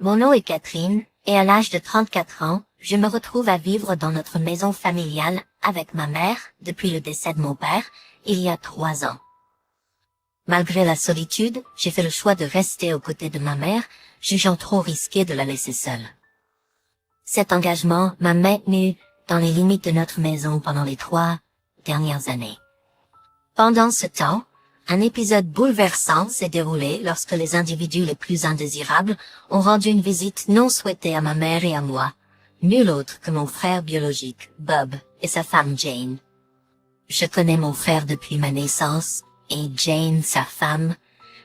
Mon nom est Catherine, et à l'âge de 34 ans, je me retrouve à vivre dans notre maison familiale avec ma mère depuis le décès de mon père, il y a 3 ans. Malgré la solitude, j'ai fait le choix de rester aux côtés de ma mère, jugeant trop risqué de la laisser seule. Cet engagement m'a maintenu dans les limites de notre maison pendant les 3 dernières années. Pendant ce temps, un épisode bouleversant s'est déroulé lorsque les individus les plus indésirables ont rendu une visite non souhaitée à ma mère et à moi, nul autre que mon frère biologique, Bob, et sa femme Jane. Je connais mon frère depuis ma naissance, et Jane, sa femme,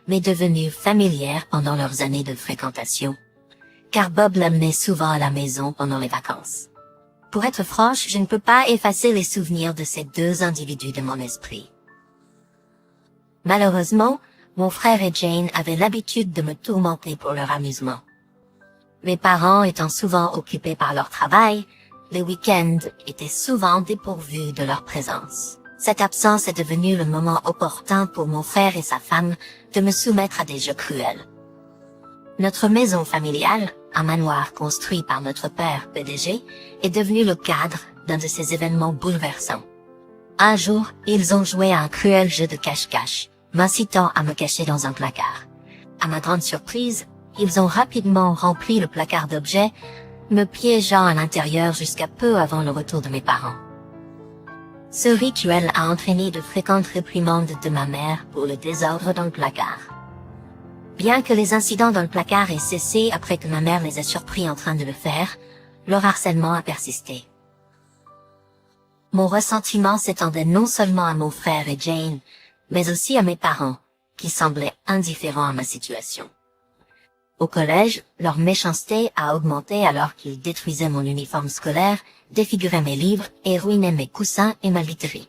m'est devenue familière pendant leurs années de fréquentation, car Bob l'amenait souvent à la maison pendant les vacances. Pour être franche, je ne peux pas effacer les souvenirs de ces 2 individus de mon esprit. Malheureusement, mon frère et Jane avaient l'habitude de me tourmenter pour leur amusement. Mes parents étant souvent occupés par leur travail, les week-ends étaient souvent dépourvus de leur présence. Cette absence est devenue le moment opportun pour mon frère et sa femme de me soumettre à des jeux cruels. Notre maison familiale, un manoir construit par notre père PDG, est devenu le cadre d'un de ces événements bouleversants. Un jour, ils ont joué à un cruel jeu de cache-cache, m'incitant à me cacher dans un placard. À ma grande surprise, ils ont rapidement rempli le placard d'objets, me piégeant à l'intérieur jusqu'à peu avant le retour de mes parents. Ce rituel a entraîné de fréquentes réprimandes de ma mère pour le désordre dans le placard. Bien que les incidents dans le placard aient cessé après que ma mère les a surpris en train de le faire, leur harcèlement a persisté. Mon ressentiment s'étendait non seulement à mon frère et Jane, mais aussi à mes parents, qui semblaient indifférents à ma situation. Au collège, leur méchanceté a augmenté alors qu'ils détruisaient mon uniforme scolaire, défiguraient mes livres et ruinaient mes coussins et ma literie.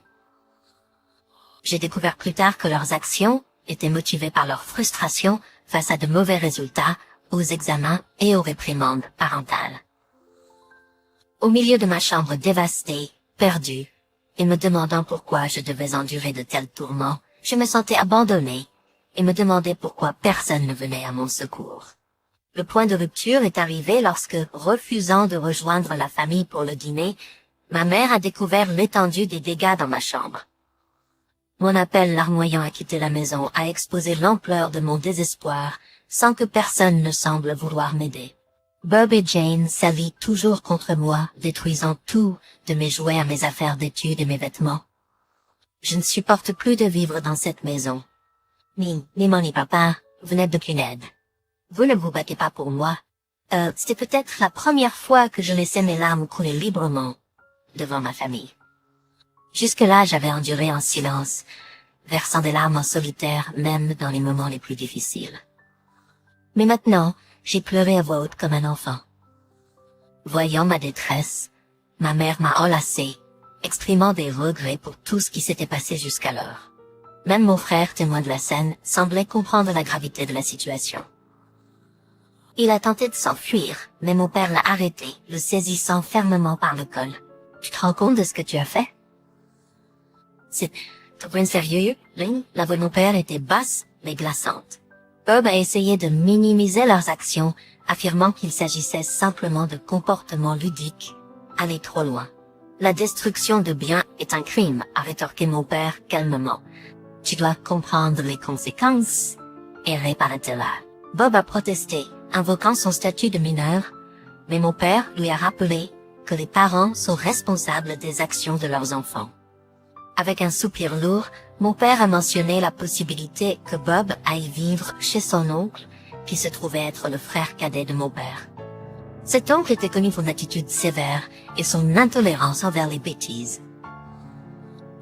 J'ai découvert plus tard que leurs actions étaient motivées par leur frustration face à de mauvais résultats, aux examens et aux réprimandes parentales. Au milieu de ma chambre dévastée, perdue, et me demandant pourquoi je devais endurer de tels tourments, je me sentais abandonnée et me demandais pourquoi personne ne venait à mon secours. Le point de rupture est arrivé lorsque, refusant de rejoindre la famille pour le dîner, ma mère a découvert l'étendue des dégâts dans ma chambre. Mon appel larmoyant à quitter la maison a exposé l'ampleur de mon désespoir, sans que personne ne semble vouloir m'aider. Bob et Jane s'allient toujours contre moi, détruisant tout, de mes jouets à mes affaires d'études et mes vêtements. Je ne supporte plus de vivre dans cette maison. Ni mon papa, vous n'êtes d'aucune aide. Vous ne vous battez pas pour moi. C'était peut-être la première fois que je laissais mes larmes couler librement devant ma famille. Jusque-là, j'avais enduré en silence, versant des larmes en solitaire, même dans les moments les plus difficiles. Mais maintenant, j'ai pleuré à voix haute comme un enfant. Voyant ma détresse, ma mère m'a enlacée, exprimant des regrets pour tout ce qui s'était passé jusqu'alors. Même mon frère, témoin de la scène, semblait comprendre la gravité de la situation. Il a tenté de s'enfuir, mais mon père l'a arrêté, le saisissant fermement par le col. Tu te rends compte de ce que tu as fait? C'est rien de sérieux, Lynn? La voix de mon père était basse, mais glaçante. Bob a essayé de minimiser leurs actions, affirmant qu'il s'agissait simplement de comportements ludiques, aller trop loin. La destruction de biens est un crime, a rétorqué mon père calmement. Tu dois comprendre les conséquences, et réparer là. Bob a protesté, invoquant son statut de mineur, mais mon père lui a rappelé que les parents sont responsables des actions de leurs enfants. Avec un soupir lourd, mon père a mentionné la possibilité que Bob aille vivre chez son oncle, qui se trouvait être le frère cadet de mon père. Cet oncle était connu pour une attitude sévère et son intolérance envers les bêtises.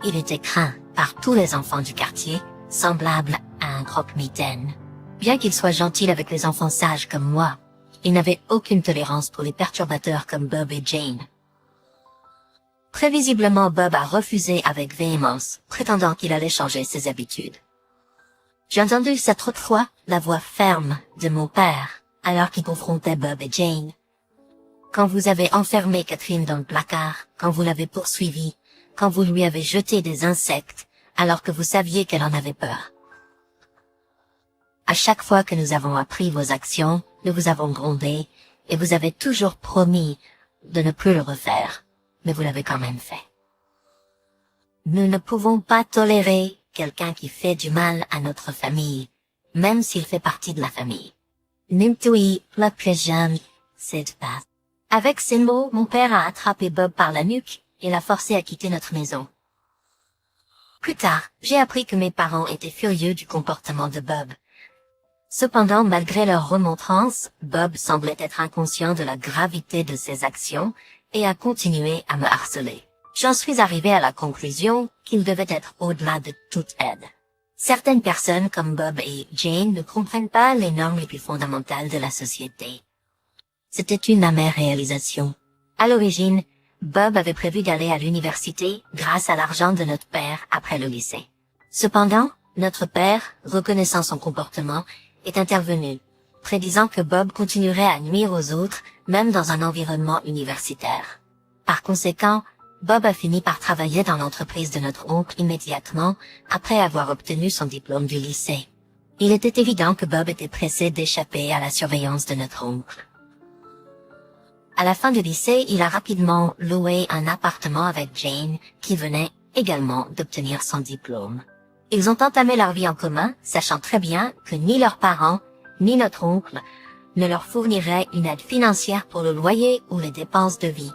Il était craint par tous les enfants du quartier, semblable à un croque-mitaine. Bien qu'il soit gentil avec les enfants sages comme moi, il n'avait aucune tolérance pour les perturbateurs comme Bob et Jane. Prévisiblement, Bob a refusé avec véhémence, prétendant qu'il allait changer ses habitudes. J'ai entendu cette autre fois la voix ferme de mon père, alors qu'il confrontait Bob et Jane. Quand vous avez enfermé Catherine dans le placard, quand vous l'avez poursuivie, quand vous lui avez jeté des insectes, alors que vous saviez qu'elle en avait peur. À chaque fois que nous avons appris vos actions, nous vous avons grondé, et vous avez toujours promis de ne plus le refaire, mais vous l'avez quand même fait. Nous ne pouvons pas tolérer quelqu'un qui fait du mal à notre famille, même s'il fait partie de la famille. Nimtui, le plus jeune, c'est pas. Avec ces mots, mon père a attrapé Bob par la nuque et l'a forcé à quitter notre maison. Plus tard, j'ai appris que mes parents étaient furieux du comportement de Bob. Cependant, malgré leur remontrance, Bob semblait être inconscient de la gravité de ses actions et a continué à me harceler. J'en suis arrivé à la conclusion qu'il devait être au-delà de toute aide. Certaines personnes comme Bob et Jane ne comprennent pas les normes les plus fondamentales de la société. C'était une amère réalisation. À l'origine, Bob avait prévu d'aller à l'université grâce à l'argent de notre père après le lycée. Cependant, notre père, reconnaissant son comportement, est intervenu, prédisant que Bob continuerait à nuire aux autres, même dans un environnement universitaire. Par conséquent, Bob a fini par travailler dans l'entreprise de notre oncle immédiatement après avoir obtenu son diplôme du lycée. Il était évident que Bob était pressé d'échapper à la surveillance de notre oncle. À la fin du lycée, il a rapidement loué un appartement avec Jane, qui venait également d'obtenir son diplôme. Ils ont entamé leur vie en commun, sachant très bien que ni leurs parents, ni notre oncle ne leur fourniraient une aide financière pour le loyer ou les dépenses de vie.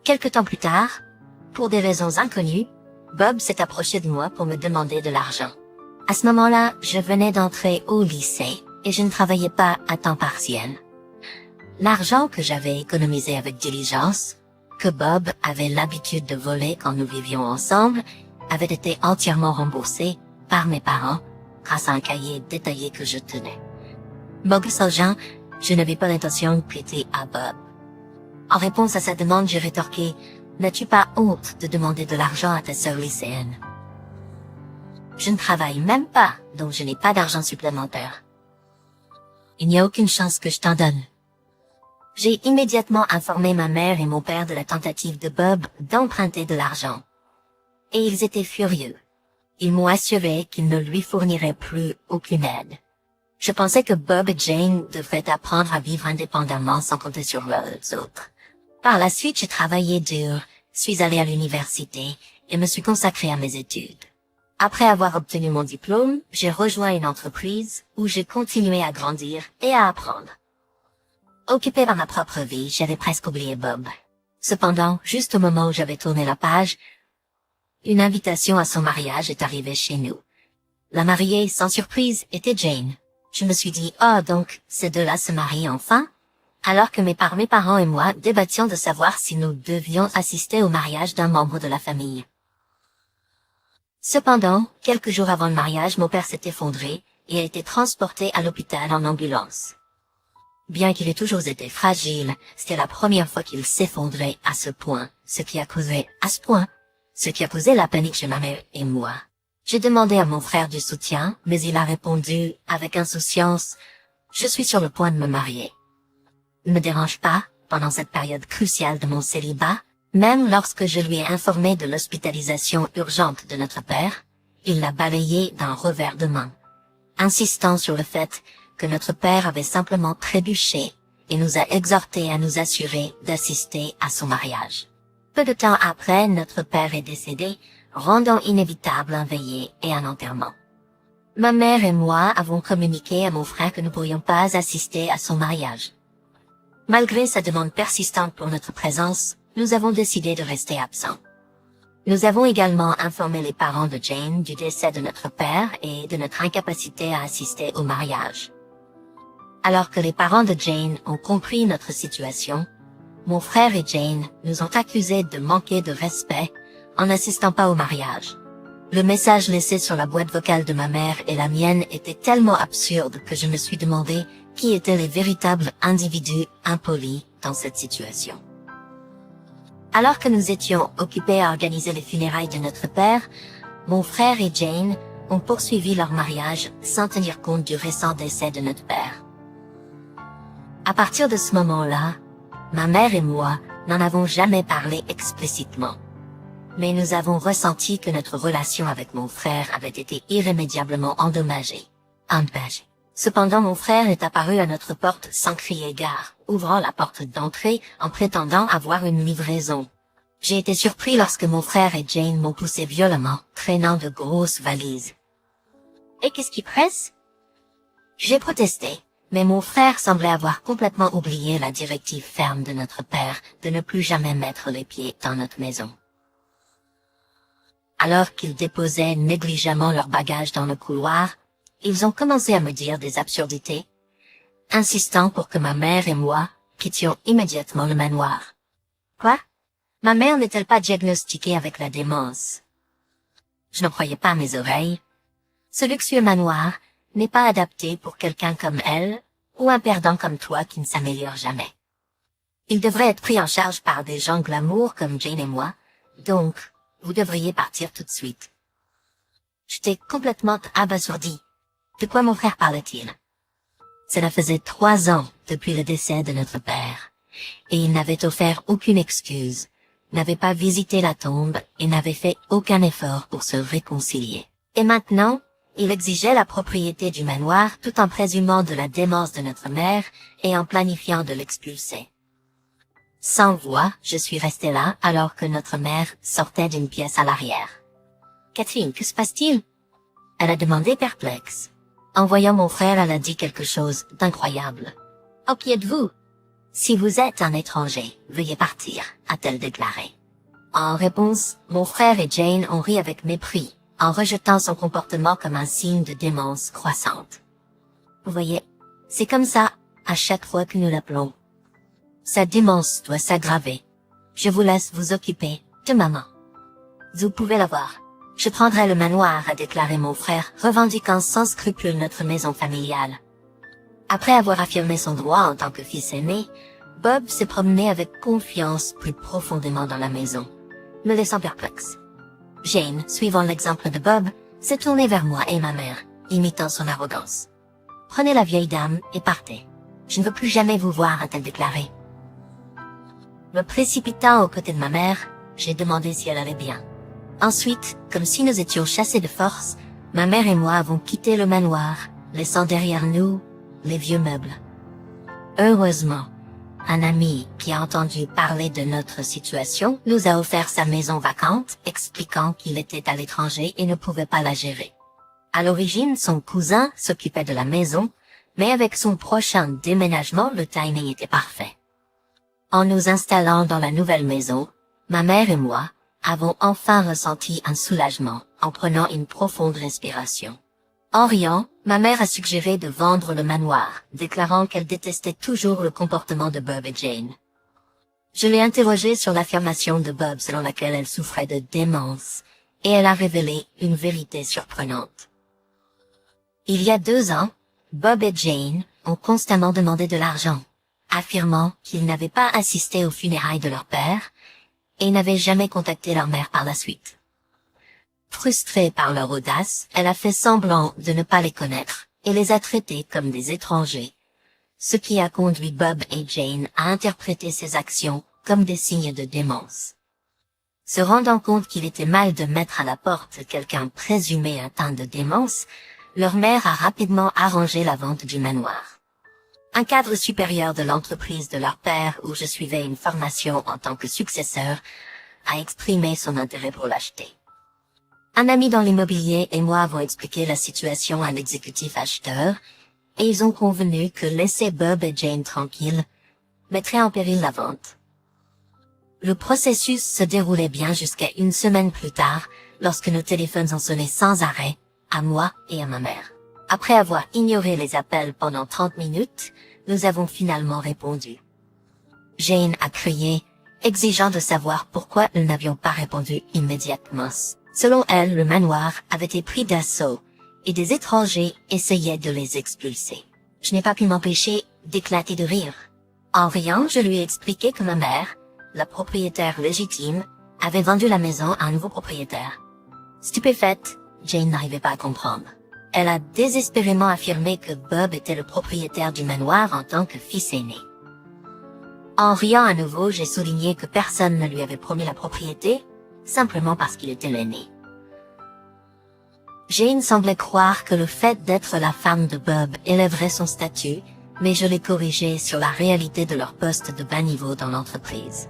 Quelque temps plus tard, pour des raisons inconnues, Bob s'est approché de moi pour me demander de l'argent. À ce moment-là, je venais d'entrer au lycée et je ne travaillais pas à temps partiel. L'argent que j'avais économisé avec diligence, que Bob avait l'habitude de voler quand nous vivions ensemble, avait été entièrement remboursé par mes parents grâce à un cahier détaillé que je tenais. M'engageant, je n'avais pas l'intention de prêter à Bob. En réponse à sa demande, j'ai rétorqué « N'as-tu pas honte de demander de l'argent à ta sœur lycéenne? Je ne travaille même pas, donc je n'ai pas d'argent supplémentaire. Il n'y a aucune chance que je t'en donne. » J'ai immédiatement informé ma mère et mon père de la tentative de Bob d'emprunter de l'argent. Et ils étaient furieux. Ils m'ont assuré qu'ils ne lui fourniraient plus aucune aide. Je pensais que Bob et Jane devraient apprendre à vivre indépendamment sans compter sur les autres. Par la suite, j'ai travaillé dur, suis allé à l'université et me suis consacré à mes études. Après avoir obtenu mon diplôme, j'ai rejoint une entreprise où j'ai continué à grandir et à apprendre. Occupé par ma propre vie, j'avais presque oublié Bob. Cependant, juste au moment où j'avais tourné la page, une invitation à son mariage est arrivée chez nous. La mariée, sans surprise, était Jane. Je me suis dit, oh donc, ces deux-là se marient enfin? Alors que mes parents et moi débattions de savoir si nous devions assister au mariage d'un membre de la famille. Cependant, quelques jours avant le mariage, mon père s'est effondré et a été transporté à l'hôpital en ambulance. Bien qu'il ait toujours été fragile, c'était la première fois qu'il s'effondrait à ce point, ce qui a causé la panique chez ma mère et moi. J'ai demandé à mon frère du soutien, mais il a répondu, avec insouciance, « Je suis sur le point de me marier. » Ne me dérange pas, pendant cette période cruciale de mon célibat, même lorsque je lui ai informé de l'hospitalisation urgente de notre père, il l'a balayé d'un revers de main, insistant sur le fait que notre père avait simplement trébuché et nous a exhortés à nous assurer d'assister à son mariage. Peu de temps après, notre père est décédé, rendant inévitable un veillée et un enterrement. Ma mère et moi avons communiqué à mon frère que nous ne pourrions pas assister à son mariage. Malgré sa demande persistante pour notre présence, nous avons décidé de rester absents. Nous avons également informé les parents de Jane du décès de notre père et de notre incapacité à assister au mariage. Alors que les parents de Jane ont compris notre situation, mon frère et Jane nous ont accusés de manquer de respect en n'assistant pas au mariage. Le message laissé sur la boîte vocale de ma mère et la mienne était tellement absurde que je me suis demandé qui étaient les véritables individus impolis dans cette situation. Alors que nous étions occupés à organiser les funérailles de notre père, mon frère et Jane ont poursuivi leur mariage sans tenir compte du récent décès de notre père. À partir de ce moment-là, ma mère et moi n'en avons jamais parlé explicitement. Mais nous avons ressenti que notre relation avec mon frère avait été irrémédiablement endommagée. Cependant mon frère est apparu à notre porte sans crier gare, ouvrant la porte d'entrée en prétendant avoir une livraison. J'ai été surpris lorsque mon frère et Jane m'ont poussé violemment, traînant de grosses valises. « Et qu'est-ce qui presse ?» J'ai protesté, mais mon frère semblait avoir complètement oublié la directive ferme de notre père de ne plus jamais mettre les pieds dans notre maison. Alors qu'ils déposaient négligemment leurs bagages dans le couloir, ils ont commencé à me dire des absurdités, insistant pour que ma mère et moi quittions immédiatement le manoir. Quoi? Ma mère n'est-elle pas diagnostiquée avec la démence? Je ne croyais pas à mes oreilles. Ce luxueux manoir n'est pas adapté pour quelqu'un comme elle, ou un perdant comme toi qui ne s'améliore jamais. Il devrait être pris en charge par des gens glamour comme Jane et moi, donc vous devriez partir tout de suite. J'étais complètement abasourdi. De quoi mon frère parlait-il? Cela faisait 3 ans depuis le décès de notre père, et il n'avait offert aucune excuse, n'avait pas visité la tombe et n'avait fait aucun effort pour se réconcilier. Et maintenant, il exigeait la propriété du manoir tout en présumant de la démence de notre mère et en planifiant de l'expulser. Sans voix, je suis resté là alors que notre mère sortait d'une pièce à l'arrière. « Catherine, que se passe-t-il » Elle a demandé perplexe. En voyant mon frère, elle a dit quelque chose d'incroyable. « Oh, qui êtes-vous »« Si vous êtes un étranger, veuillez partir » a-t-elle déclaré. En réponse, mon frère et Jane ont ri avec mépris, en rejetant son comportement comme un signe de démence croissante. Vous voyez, c'est comme ça, à chaque fois que nous l'appelons. Sa démence doit s'aggraver. Je vous laisse vous occuper de maman. Vous pouvez la voir. Je prendrai le manoir, a déclaré mon frère, revendiquant sans scrupule notre maison familiale. Après avoir affirmé son droit en tant que fils aîné, Bob s'est promené avec confiance plus profondément dans la maison, me laissant perplexe. Jane, suivant l'exemple de Bob, s'est tournée vers moi et ma mère, imitant son arrogance. « Prenez la vieille dame et partez. Je ne veux plus jamais vous voir, a-t-elle déclaré. Me précipitant aux côtés de ma mère, j'ai demandé si elle allait bien. Ensuite, comme si nous étions chassés de force, ma mère et moi avons quitté le manoir, laissant derrière nous les vieux meubles. Heureusement, un ami qui a entendu parler de notre situation nous a offert sa maison vacante, expliquant qu'il était à l'étranger et ne pouvait pas la gérer. À l'origine, son cousin s'occupait de la maison, mais avec son prochain déménagement, le timing était parfait. En nous installant dans la nouvelle maison, ma mère et moi avons enfin ressenti un soulagement en prenant une profonde respiration. En riant, ma mère a suggéré de vendre le manoir, déclarant qu'elle détestait toujours le comportement de Bob et Jane. Je l'ai interrogée sur l'affirmation de Bob selon laquelle elle souffrait de démence, et elle a révélé une vérité surprenante. Il y a 2 ans, Bob et Jane ont constamment demandé de l'argent, affirmant qu'ils n'avaient pas assisté aux funérailles de leur père et n'avaient jamais contacté leur mère par la suite. Frustrée par leur audace, elle a fait semblant de ne pas les connaître et les a traités comme des étrangers, ce qui a conduit Bob et Jane à interpréter ces actions comme des signes de démence. Se rendant compte qu'il était mal de mettre à la porte quelqu'un présumé atteint de démence, leur mère a rapidement arrangé la vente du manoir. Un cadre supérieur de l'entreprise de leur père, où je suivais une formation en tant que successeur, a exprimé son intérêt pour l'acheter. Un ami dans l'immobilier et moi avons expliqué la situation à l'exécutif acheteur, et ils ont convenu que laisser Bob et Jane tranquilles mettrait en péril la vente. Le processus se déroulait bien jusqu'à 1 semaine plus tard, lorsque nos téléphones ont sonné sans arrêt, à moi et à ma mère. Après avoir ignoré les appels pendant 30 minutes, nous avons finalement répondu. Jane a crié, exigeant de savoir pourquoi nous n'avions pas répondu immédiatement. Selon elle, le manoir avait été pris d'assaut, et des étrangers essayaient de les expulser. Je n'ai pas pu m'empêcher d'éclater de rire. En riant, je lui ai expliqué que ma mère, la propriétaire légitime, avait vendu la maison à un nouveau propriétaire. Stupéfaite, Jane n'arrivait pas à comprendre. Elle a désespérément affirmé que Bob était le propriétaire du manoir en tant que fils aîné. En riant à nouveau, j'ai souligné que personne ne lui avait promis la propriété, simplement parce qu'il était l'aîné. Jane semblait croire que le fait d'être la femme de Bob élèverait son statut, mais je l'ai corrigée sur la réalité de leur poste de bas niveau dans l'entreprise.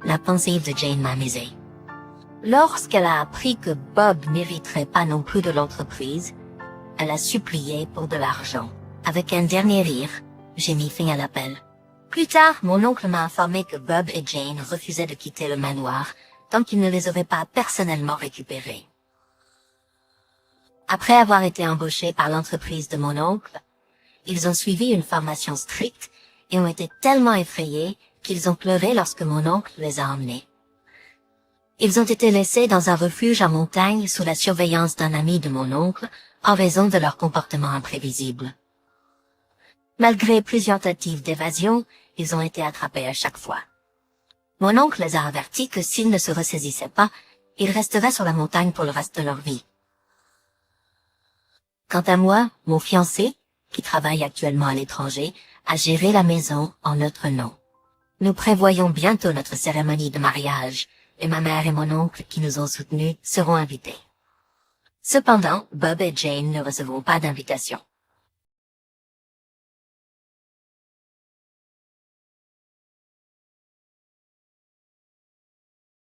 La pensée de Jane m'a amusée. Lorsqu'elle a appris que Bob n'hériterait pas non plus de l'entreprise, elle a supplié pour de l'argent. Avec un dernier rire, j'ai mis fin à l'appel. Plus tard, mon oncle m'a informé que Bob et Jane refusaient de quitter le manoir tant qu'ils ne les auraient pas personnellement récupérés. Après avoir été embauchés par l'entreprise de mon oncle, ils ont suivi une formation stricte et ont été tellement effrayés qu'ils ont pleuré lorsque mon oncle les a emmenés. Ils ont été laissés dans un refuge en montagne sous la surveillance d'un ami de mon oncle en raison de leur comportement imprévisible. Malgré plusieurs tentatives d'évasion, ils ont été attrapés à chaque fois. Mon oncle les a avertis que s'ils ne se ressaisissaient pas, ils resteraient sur la montagne pour le reste de leur vie. Quant à moi, mon fiancé, qui travaille actuellement à l'étranger, a géré la maison en notre nom. Nous prévoyons bientôt notre cérémonie de mariage, et ma mère et mon oncle, qui nous ont soutenus, seront invités. Cependant, Bob et Jane ne recevront pas d'invitation.